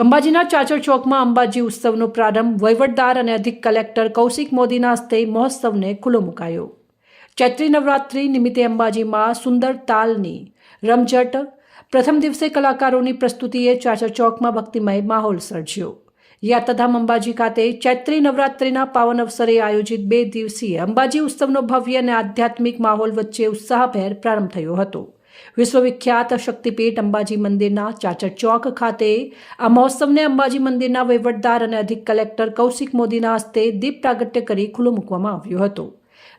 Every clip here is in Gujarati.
અંબાજીના ચાચર ચોકમાં અંબાજી ઉત્સવનો પ્રારંભ વહીવટદાર અને અધિક કલેક્ટર કૌશિક મોદીના હસ્તે મહોત્સવને ખુલ્લો મુકાયો। ચૈત્રી નવરાત્રિ નિમિત્તે અંબાજીમાં સુંદર તાલની રમઝટ। પ્રથમ દિવસે કલાકારોની પ્રસ્તુતિએ ચાચર ચોકમાં ભક્તિમય માહોલ સર્જ્યો। યાત્રાધામ અંબાજી ખાતે ચૈત્રી નવરાત્રિના પાવન અવસરે આયોજિત 2 દિવસીય અંબાજી ઉત્સવનો ભવ્ય અને આધ્યાત્મિક માહોલ વચ્ચે ઉત્સાહભેર પ્રારંભ થયો હતો। વિશ્વવિખ્યાત શક્તિપીઠ અંબાજી મંદિરના ચાચર ચોક ખાતે આ મહોત્સવને અંબાજી મંદિરના વહીવટદાર અને અધિક કલેક્ટર કૌશિક મોદીના હસ્તે દીપ પ્રાગટ્ય કરી ખુલ્લો મૂકવામાં આવ્યો હતો।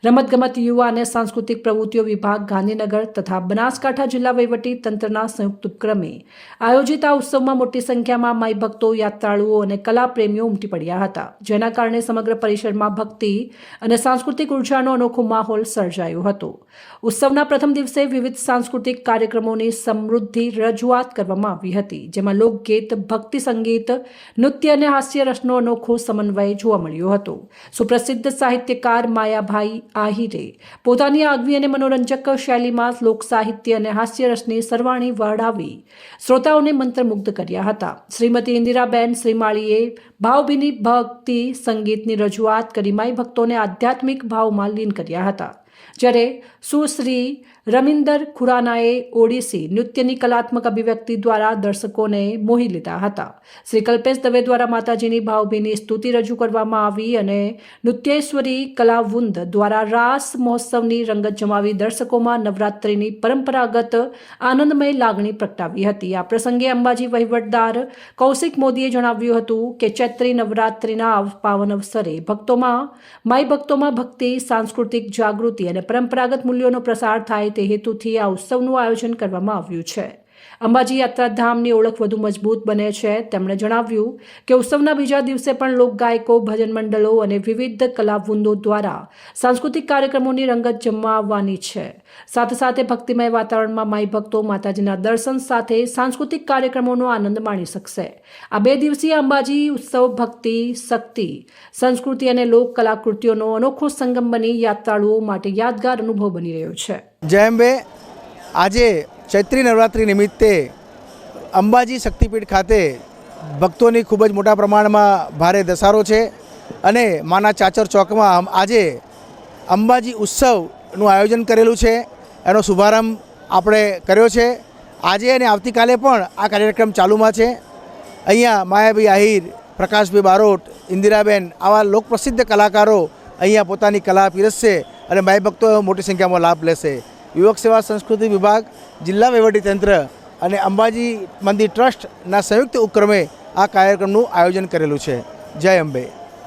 રમતગમત, યુવા અને સાંસ્કૃતિક પ્રવૃત્તિઓ વિભાગ ગાંધીનગર તથા બનાસકાંઠા જિલ્લા વહીવટી તંત્રના સંયુક્ત ઉપક્રમે આયોજિત આ ઉત્સવમાં મોટી સંખ્યામાં માઈ ભક્તો, યાત્રાળુઓ અને કલા પ્રેમીઓ ઉમટી પડ્યા હતા, જેના કારણે સમગ્ર પરિસરમાં ભક્તિ અને સાંસ્કૃતિક ઉર્જાનો અનોખો માહોલ સર્જાયો હતો। ઉત્સવના પ્રથમ દિવસે વિવિધ સાંસ્કૃતિક કાર્યક્રમોની સમૃદ્ધ રજૂઆત કરવામાં આવી હતી, જેમાં લોકગીત, ભક્તિ સંગીત, નૃત્ય અને હાસ્ય રસનો અનોખો સમન્વય જોવા મળ્યો હતો। સુપ્રસિદ્ધ સાહિત્યકાર માયાભાઈ આહિરે પોતાની આગવી અને મનોરંજક શૈલીમાં લોક સાહિત્ય અને હાસ્ય રસની સરવાણી વહાવી શ્રોતાઓને મંત્રમુગ્ધ કર્યા હતા। શ્રીમતી ઇન્દિરાબેન શ્રીમાળીએ ભાવભીની ભક્તિ સંગીતની રજૂઆત કરી માઈ ભક્તોને આધ્યાત્મિક ભાવમાં લીન કર્યા હતા, જ્યારે સુશ્રી રમિન્દર ખુરાનાએ ઓડિસી નૃત્યની કલાત્મક અભિવ્યક્તિ દ્વારા દર્શકોને મોહી લીધા હતા। શ્રી કલ્પેશ દવે દ્વારા માતાજીની ભાવભીની સ્તુતિ રજૂ કરવામાં આવી અને નૃત્યેશ્વરી કલાવૃંદ દ્વારા રાસ મહોત્સવની રંગત જમાવી દર્શકોમાં નવરાત્રિની પરંપરાગત આનંદમય લાગણી પ્રગટાવી હતી। આ પ્રસંગે અંબાજી વહીવટદાર કૌશિક મોદીએ જણાવ્યું હતું કે ચૈત્રી નવરાત્રિના પાવન અવસરે માઈ ભક્તોમાં ભક્તિ, સાંસ્કૃતિક જાગૃતિ અને પરંપરાગત મૂલ્યોનો પ્રસાર થાય તે હેતુથી આ ઉત્સવનું આયોજન કરવામાં આવ્યું છે। અંબાજી યાત્રાધામની ઓળખ વધુ મજબૂત બને છે। તેમણે જણાવ્યું કે ઉત્સવના બીજા દિવસે પણ લોકગાયકો, ભજન મંડળો અને વિવિધ કલાવૃંદો દ્વારા સાંસ્કૃતિક કાર્યક્રમોની રંગત જમાવવાની છે। સાથે સાથે ભક્તિમય વાતાવરણમાં માઈ ભક્તો માતાજીના દર્શન સાથે સાંસ્કૃતિક કાર્યક્રમોનો આનંદ માણી શકશે। આ 2 દિવસીય અંબાજી ઉત્સવ ભક્તિ, શક્તિ, સંસ્કૃતિ અને લોક કલાકૃતિઓનો અનોખો સંગમ બની યાત્રાળુઓ માટે યાદગાર અનુભવ બની રહ્યો છે। જય અંબે। આજે ચૈત્રી નવરાત્રિ નિમિત્તે અંબાજી શક્તિપીઠ ખાતે ભક્તોની ખૂબ જ મોટા પ્રમાણમાં ભારે ધસારો છે અને માના ચાચર ચોકમાં આજે અંબાજી ઉત્સવનું આયોજન કરેલું છે। એનો શુભારંભ આપણે કર્યો છે। આજે અને આવતીકાલે પણ આ કાર્યક્રમ ચાલુમાં છે। અહીંયા માયાભાઈ આહિર, પ્રકાશભાઈ બારોટ, ઇન્દિરાબેન આવા લોકપ્રસિદ્ધ કલાકારો અહીંયા પોતાની કલા પીરસશે અને માઈ ભક્તો મોટી સંખ્યામાં લાભ લેશે। યુવક સેવા સંસ્કૃતિ વિભાગ, જિલ્લા વહીવટીતંત્ર અને અંબાજી મંદિર ટ્રસ્ટના સંયુક્ત ઉપક્રમે આ કાર્યક્રમનું આયોજન કરેલું છે। જય અંબે।